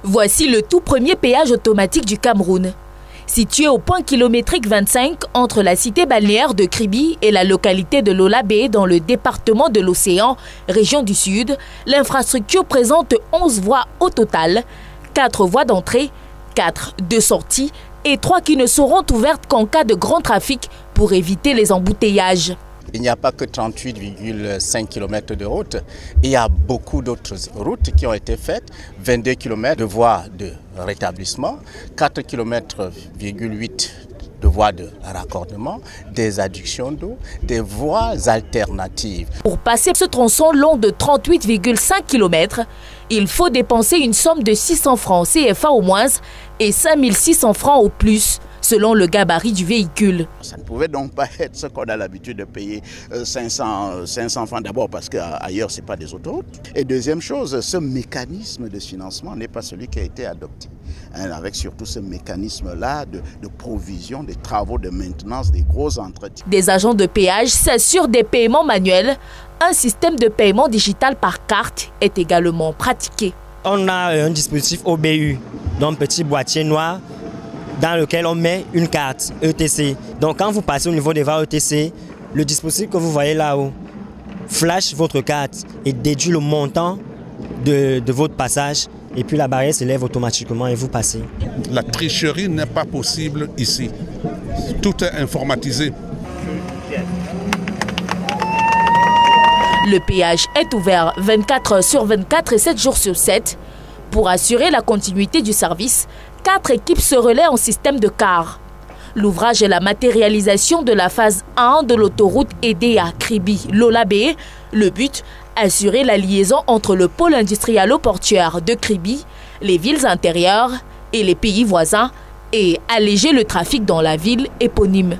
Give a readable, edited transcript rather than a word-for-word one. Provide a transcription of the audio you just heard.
Voici le tout premier péage automatique du Cameroun. Situé au point kilométrique 25 entre la cité balnéaire de Kribi et la localité de Lola-Bé dans le département de l'Océan, région du Sud, l'infrastructure présente 11 voies au total, 4 voies d'entrée, 4 de sortie et 3 qui ne seront ouvertes qu'en cas de grand trafic pour éviter les embouteillages. Il n'y a pas que 38,5 km de route, il y a beaucoup d'autres routes qui ont été faites, 22 km de voies de rétablissement, 4,8 km de voies de raccordement, des adductions d'eau, des voies alternatives. Pour passer ce tronçon long de 38,5 km, il faut dépenser une somme de 600 francs CFA au moins et 5600 francs au plus, selon le gabarit du véhicule. Ça ne pouvait donc pas être ce qu'on a l'habitude de payer 500 francs d'abord parce qu'ailleurs ce n'est pas des autoroutes. Et deuxième chose, ce mécanisme de financement n'est pas celui qui a été adopté. Avec surtout ce mécanisme-là de provision des travaux de maintenance, des gros entretiens. Des agents de péage s'assurent des paiements manuels. Un système de paiement digital par carte est également pratiqué. On a un dispositif OBU, donc petit boîtier noir, dans lequel on met une carte ETC. Donc quand vous passez au niveau des voies ETC, le dispositif que vous voyez là-haut flash votre carte et déduit le montant de votre passage. Et puis la barrière s'élève automatiquement et vous passez. La tricherie n'est pas possible ici. Tout est informatisé. Le péage est ouvert 24 heures sur 24 et 7 jours sur 7. Pour assurer la continuité du service, 4 équipes se relaient en système de car. L'ouvrage est la matérialisation de la phase 1 de l'autoroute EDA Kribi-Lola-Bé. Le but, assurer la liaison entre le pôle industrialo-portuaire de Kribi, les villes intérieures et les pays voisins et alléger le trafic dans la ville éponyme.